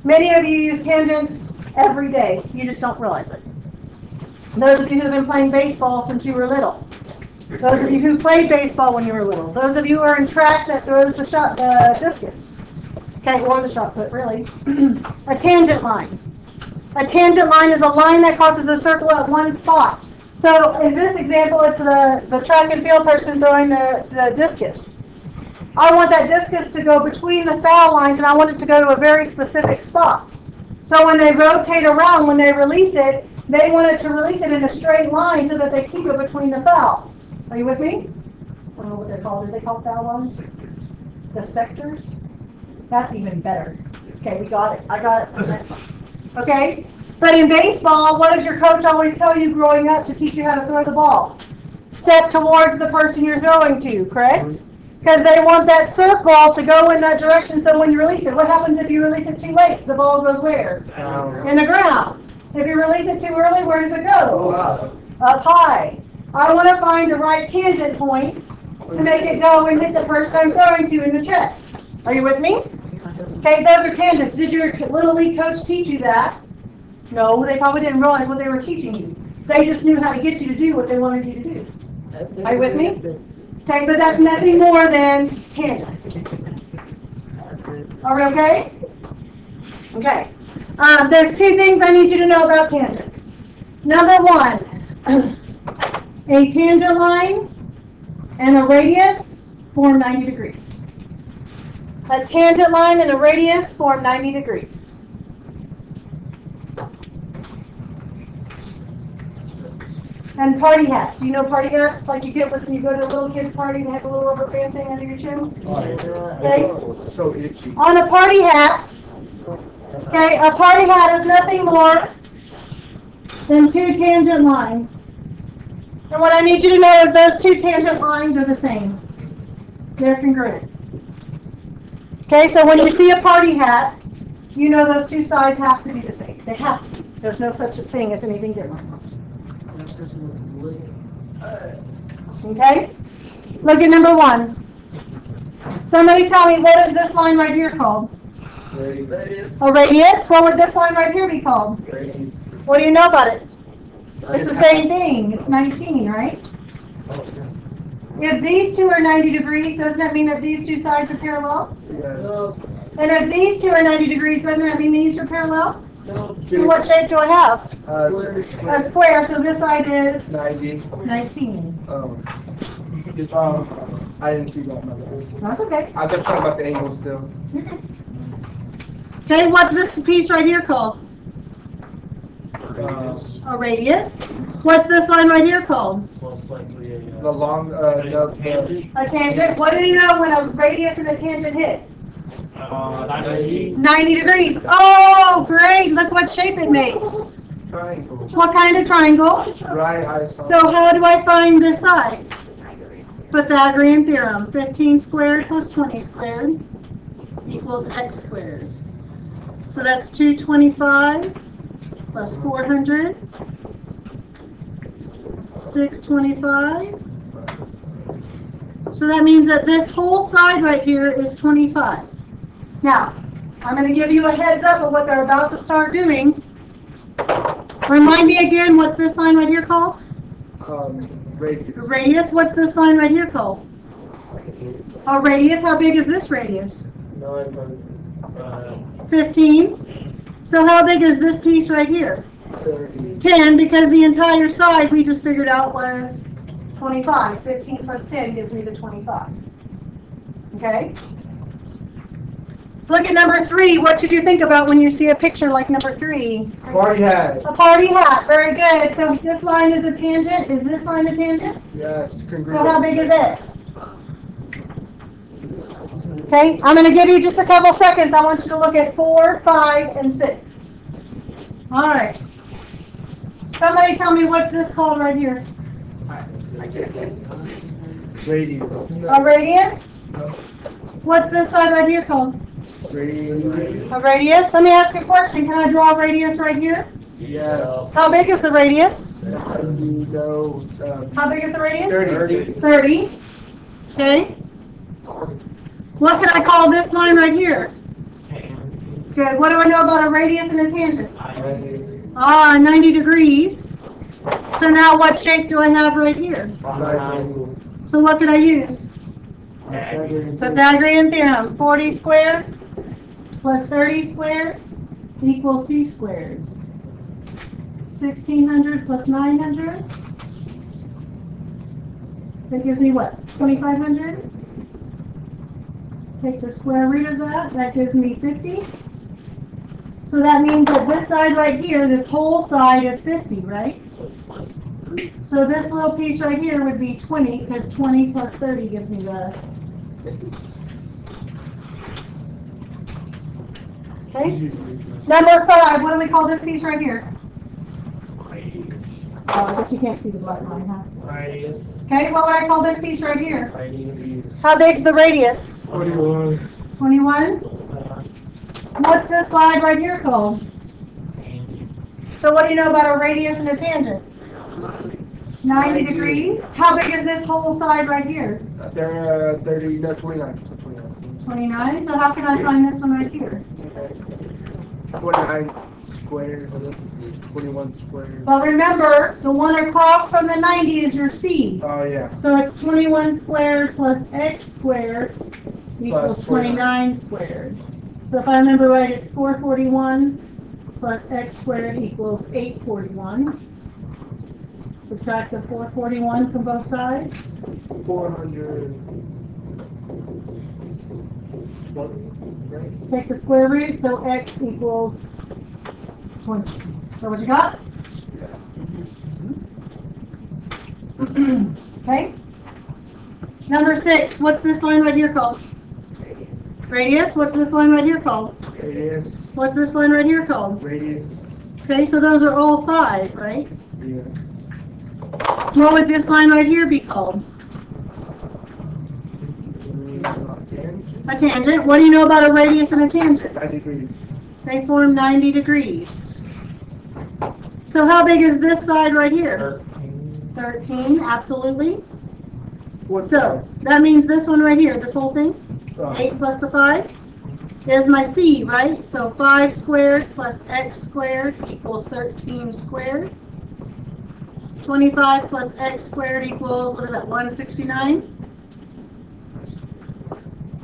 Many of you use tangents every day. You just don't realize it. Those of you who have been playing baseball since you were little. Those of you who played baseball when you were little. Those of you who are in track that throws the discus. Okay, or the shot put, really. A tangent line. A tangent line is a line that crosses a circle at one spot. So in this example, it's the track and field person throwing the discus. I want that discus to go between the foul lines, and I want it to go to a very specific spot. So when they rotate around, when they release it, they want it to release it in a straight line so that they keep it between the fouls. Are you with me? I don't know what they're called. Are they called foul lines? Sectors. The sectors? That's even better. Okay, we got it. I got it. Next one. Okay? But in baseball, what does your coach always tell you growing up to teach you how to throw the ball? Step towards the person you're throwing to, correct? Because they want that circle to go in that direction, so when you release it, what happens if you release it too late? The ball goes where? In the ground. If you release it too early, where does it go? Up high. I want to find the right tangent point to make it go and hit the person I'm throwing to in the chest. Are you with me? Okay, those are tangents. Did your Little League coach teach you that? No, they probably didn't realize what they were teaching you. They just knew how to get you to do what they wanted you to do. Are you with me? Okay, but that's nothing more than tangent. Are we okay? Okay. There's two things I need you to know about tangents. Number one, a tangent line and a radius form 90 degrees. A tangent line and a radius form 90 degrees. And party hats. Do you know party hats? Like you get when you go to a little kid's party and they have a little rubber band thing under your chin? Okay. So itchy. On a party hat, okay, a party hat is nothing more than two tangent lines. And what I need you to know is those two tangent lines are the same. They're congruent. Okay, so when you see a party hat, you know those two sides have to be the same. They have to. There's no such thing as anything different. Okay? Look at number one. Somebody tell me, what is this line right here called? Radius. A radius? What would this line right here be called? Radius. What do you know about it? It's the same thing. It's 19, right? If these two are 90 degrees, doesn't that mean that these two sides are parallel? Yes. And if these two are 90 degrees, doesn't that mean these are parallel? No. So what shape do I have? Square. A square, so this side is 90. 19. I didn't see that. That's okay. I've been talking about the angle still. Okay, what's this piece right here called? A A radius. What's this line right here called? Most likely the long, tangent. A tangent. What do you know when a radius and a tangent hit? 90. 90 degrees. Oh, great. Look what shape it makes. triangle. What kind of triangle? Right, I saw. So how do I find this side? Pythagorean theorem. 15 squared plus 20 squared equals x squared. So that's 225 plus 400. 625. So that means that this whole side right here is 25. Now, I'm going to give you a heads up of what they're about to start doing. Remind me again, what's this line right here called? Radius. Radius. What's this line right here called? A radius. How big is this radius? 15. So how big is this piece right here? 30. 10, because the entire side we just figured out was 25. 15 plus 10 gives me the 25. Okay? Look at number 3. What should you think about when you see a picture like number 3? Party hat. A party hat. Very good. So this line is a tangent. Is this line a tangent? Yes, congruent. So how big is X? Okay, I'm going to give you just a couple seconds. I want you to look at 4, 5, and 6. All right. Somebody tell me what's this called right here? Radius. A radius? No. What's this side right here called? Radius. A radius? Let me ask you a question. Can I draw a radius right here? Yes. How big is the radius? No. How big is the radius? 30. 30. Okay. What can I call this line right here? Good. What do I know about a radius and a tangent? 90. 90 degrees. So now what shape do I have right here? Triangle. So what could I use? Pythagorean. Pythagorean theorem. 40 squared plus 30 squared equals c squared. 1600 plus 900. That gives me what? 2500? Take the square root of that. That gives me 50. So that means that this side right here, this whole side is 50, right? So this little piece right here would be 20, because 20 plus 30 gives me the 50. Okay? Number 5, what do we call this piece right here? Oh, but you can't see the black line, huh? Radius. Okay, what would I call this piece right here? Radius. How big's the radius? 41. 21? What's this slide right here called? Tangent. So what do you know about a radius and a tangent? 90 degrees. How big is this whole side right here? 30, no, 29. 29. So how can I find this one right here? 29 squared, 21 squared. But remember, the one across from the 90 is your c. Oh, yeah. So it's 21 squared plus x squared equals Plus 29 squared. So if I remember right, it's 441 plus x squared equals 841. Subtract the 441 from both sides. 400. Right? Take the square root, so x equals 20. So what you got? Okay. Number 6, what's this line right here called? Radius. What's this line right here called? Radius. What's this line right here called? Radius. Okay, so those are all 5, right? Yeah. What would this line right here be called? Tangent. A tangent. What do you know about a radius and a tangent? 90 degrees. They form 90 degrees. So how big is this side right here? 13. 13, absolutely. What's So that means this one right here, this whole thing, that? 8 plus the 5, is my c, right? So 5 squared plus x squared equals 13 squared. 25 plus x squared equals, what is that, 169?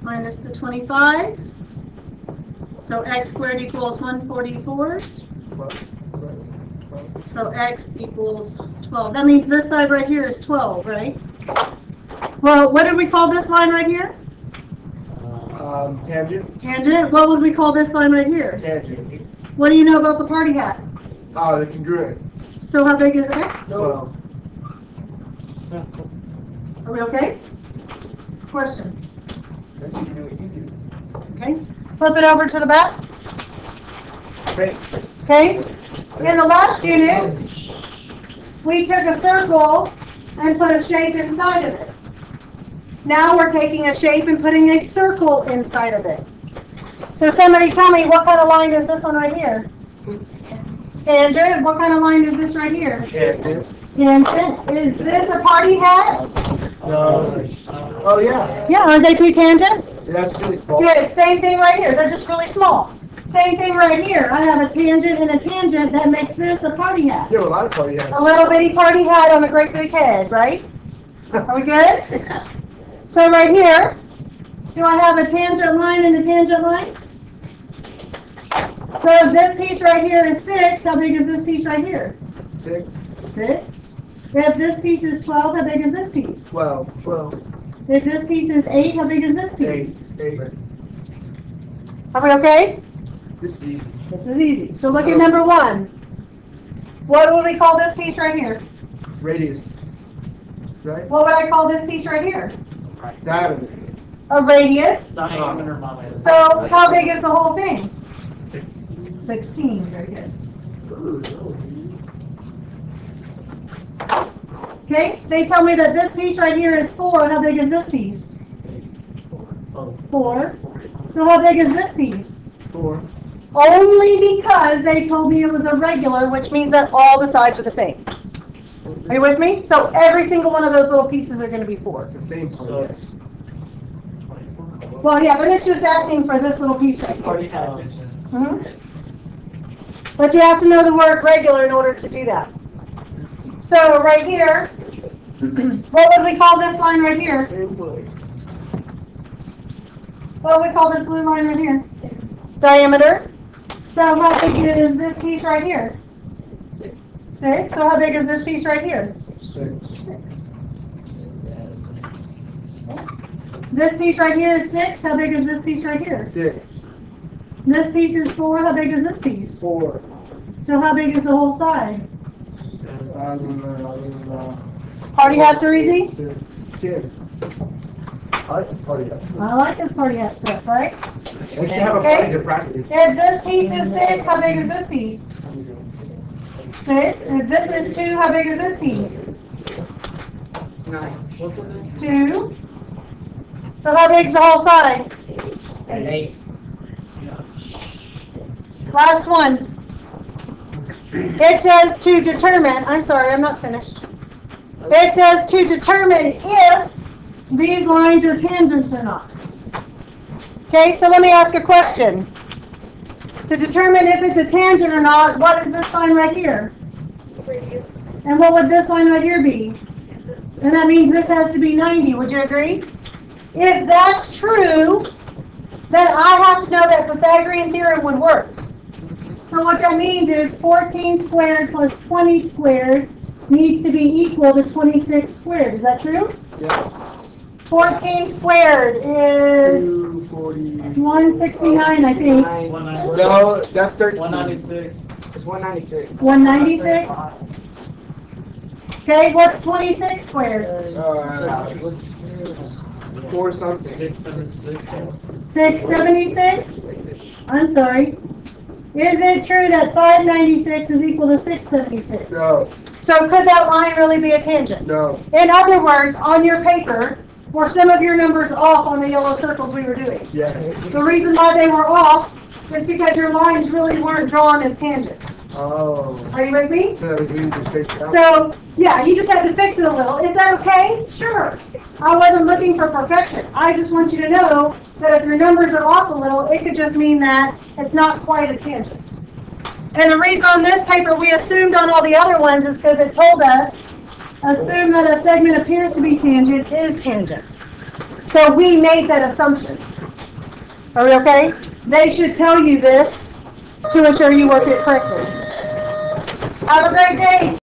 Minus the 25. So x squared equals 144. So x equals 12. That means this side right here is 12, right? Well, what did we call this line right here? Tangent. Tangent. What would we call this line right here? Tangent. What do you know about the party hat? Oh, the congruent. So how big is x? 12. Are we okay? Questions? Okay. Flip it over to the back. Okay. Okay. In the last unit, we took a circle and put a shape inside of it. Now we're taking a shape and putting a circle inside of it. So somebody tell me, what kind of line is this one right here? Tangent. What kind of line is this right here? Tangent. Tangent. Is this a party hat? No. Oh, yeah. Yeah, aren't they two tangents? Yeah, that's really small. Good. Same thing right here. They're just really small. Same thing right here. I have a tangent and a tangent that makes this a party hat. You have a lot of party hats. A little bitty party hat on a great big head, right? Are we good? So right here, do I have a tangent line and a tangent line? So if this piece right here is 6, how big is this piece right here? 6. 6. If this piece is 12, how big is this piece? 12. 12. If this piece is 8, how big is this 8. piece? 8. Are we okay? This is easy. This is easy. So look at number 1. What would we call this piece right here? Radius. Right? What would I call this piece right here? Diameter. A radius. Diameter minus. So how big is the whole thing? 16. 16. Very good. Okay, they tell me that this piece right here is 4. How big is this piece? 4. So how big is this piece? 4. Only because they told me it was a regular, which means that all the sides are the same. Are you with me? So every single one of those little pieces are going to be 4. It's the same party So hat. it's 24. Well, yeah, but it's just asking for this little piece right here. Party hat. But you have to know the word regular in order to do that. So right here, what would we call this line right here? What would we call this blue line right here? Diameter. So how big is this piece right here? 6. So how big is this piece right here? 6. This piece right here is 6. How big is this piece right here? 6. This piece is 4. How big is this piece? 4. So how big is the whole side? Party hats are easy? 10. I like this party hat. I like this party hat stuff, right? We should have a party to practice. If this piece is 6, how big is this piece? 6. If this is 2, how big is this piece? 2. So how big is the whole side? 8. Last one. It says to determine, I'm sorry, I'm not finished. It says to determine if these lines are tangents or not. Okay, so let me ask a question. To determine if it's a tangent or not, what is this line right here? And what would this line right here be? And that means this has to be 90, would you agree? If that's true, then I have to know that Pythagorean theorem would work. So what that means is 14 squared plus 20 squared needs to be equal to 26 squared. Is that true? Yes. 14 squared is 240. 169, I think. 196. No, that's 13. 196. It's 196. 196. Okay, what's 26 squared? 4 something. 676. 676? I'm sorry. Is it true that 596 is equal to 676? No. So could that line really be a tangent? No. In other words, on your paper, were some of your numbers off on the yellow circles we were doing? Yes. The reason why they were off is because your lines really weren't drawn as tangents. Oh. Are you with me? So that was easy to straight out. So, yeah, you just have to fix it a little. Is that okay? Sure. I wasn't looking for perfection. I just want you to know that if your numbers are off a little, it could just mean that it's not quite a tangent. And the reason on this paper we assumed on all the other ones is because it told us, assume that a segment appears to be tangent is tangent. So we made that assumption. Are we okay? They should tell you this to ensure you work it correctly. Have a great day.